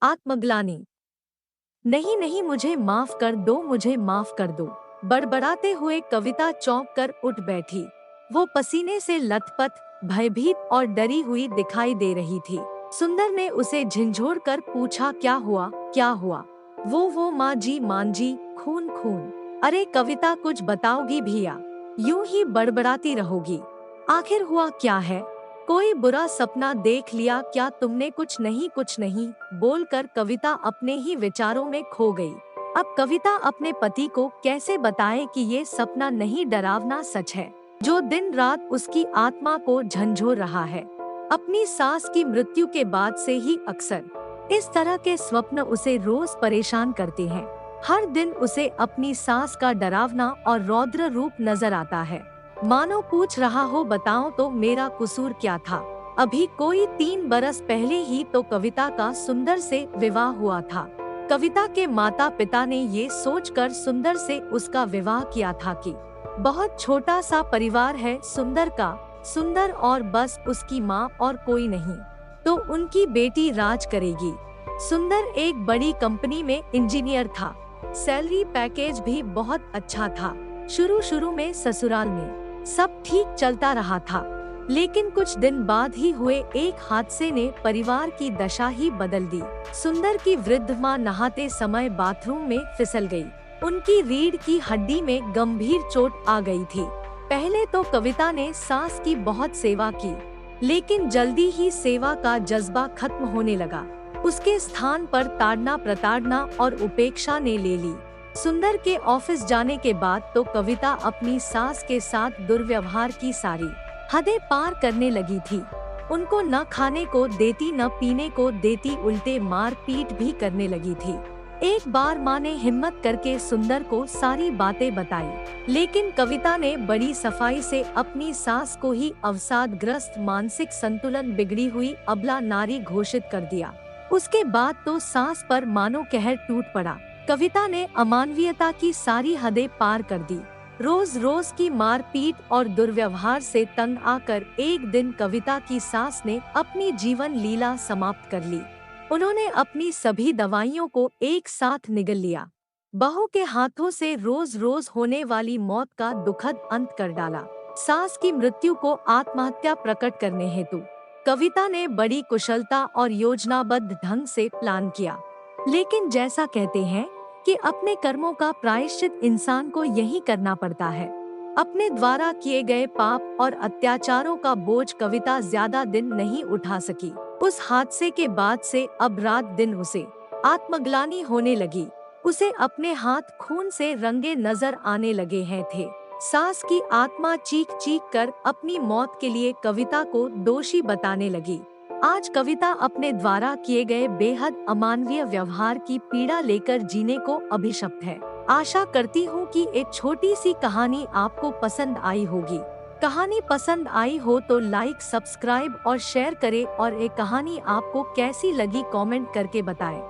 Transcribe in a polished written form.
आत्मग्लानि। नहीं नहीं, मुझे माफ कर दो, मुझे माफ कर दो। बड़बड़ाते हुए कविता चौंक कर उठ बैठी। वो पसीने से लथपथ, भयभीत और डरी हुई दिखाई दे रही थी। सुंदर ने उसे झिंझोड़ कर पूछा, क्या हुआ, क्या हुआ? वो माँ जी, मान जी, खून खून। अरे कविता, कुछ बताओगी भैया? यूं ही बड़बड़ाती रहोगी? आखिर हुआ क्या है? कोई बुरा सपना देख लिया क्या तुमने? कुछ नहीं, कुछ नहीं, बोलकर कविता अपने ही विचारों में खो गई। अब कविता अपने पति को कैसे बताए कि ये सपना नहीं, डरावना सच है जो दिन रात उसकी आत्मा को झंझोर रहा है। अपनी सास की मृत्यु के बाद से ही अक्सर इस तरह के स्वप्न उसे रोज परेशान करते हैं। हर दिन उसे अपनी सास का डरावना और रौद्र रूप नजर आता है, मानो पूछ रहा हो, बताओ तो मेरा कसूर क्या था? अभी कोई 3 बरस पहले ही तो कविता का सुंदर से विवाह हुआ था। कविता के माता पिता ने ये सोचकर सुंदर से उसका विवाह किया था कि बहुत छोटा सा परिवार है सुंदर का, सुंदर और बस उसकी माँ और कोई नहीं, तो उनकी बेटी राज करेगी। सुंदर एक बड़ी कंपनी में इंजीनियर था। सैलरी पैकेज भी बहुत अच्छा था। शुरू शुरू में ससुराल में सब ठीक चलता रहा था, लेकिन कुछ दिन बाद ही हुए एक हादसे ने परिवार की दशा ही बदल दी। सुंदर की वृद्ध माँ नहाते समय बाथरूम में फिसल गई। उनकी रीढ़ की हड्डी में गंभीर चोट आ गई थी। पहले तो कविता ने सास की बहुत सेवा की, लेकिन जल्दी ही सेवा का जज्बा खत्म होने लगा। उसके स्थान पर ताड़ना, प्रताड़ना और उपेक्षा ने ले ली। सुंदर के ऑफिस जाने के बाद तो कविता अपनी सास के साथ दुर्व्यवहार की सारी हदें पार करने लगी थी। उनको न खाने को देती, न पीने को देती, उल्टे मार पीट भी करने लगी थी। एक बार माँ ने हिम्मत करके सुंदर को सारी बातें बताई, लेकिन कविता ने बड़ी सफाई से अपनी सास को ही अवसादग्रस्त, मानसिक संतुलन बिगड़ी हुई अबला नारी घोषित कर दिया। उसके बाद तो सास पर मानो कहर टूट पड़ा। कविता ने अमानवीयता की सारी हदें पार कर दी। रोज रोज की मारपीट और दुर्व्यवहार से तंग आकर एक दिन कविता की सास ने अपनी जीवन लीला समाप्त कर ली। उन्होंने अपनी सभी दवाइयों को एक साथ निगल लिया। बहू के हाथों से रोज रोज होने वाली मौत का दुखद अंत कर डाला। सास की मृत्यु को आत्महत्या प्रकट करने हेतु कविता ने बड़ी कुशलता और योजनाबद्ध ढंग से प्लान किया। लेकिन जैसा कहते हैं कि अपने कर्मों का प्रायश्चित इंसान को यही करना पड़ता है। अपने द्वारा किए गए पाप और अत्याचारों का बोझ कविता ज्यादा दिन नहीं उठा सकी। उस हादसे के बाद से अब रात दिन उसे आत्मग्लानि होने लगी। उसे अपने हाथ खून से रंगे नजर आने लगे हैं थे। सास की आत्मा चीख चीख कर अपनी मौत के लिए कविता को दोषी बताने लगी। आज कविता अपने द्वारा किए गए बेहद अमानवीय व्यवहार की पीड़ा लेकर जीने को अभिशप्त है। आशा करती हूँ कि एक छोटी सी कहानी आपको पसंद आई होगी। कहानी पसंद आई हो तो लाइक, सब्सक्राइब और शेयर करें और एक कहानी आपको कैसी लगी कमेंट करके बताएं।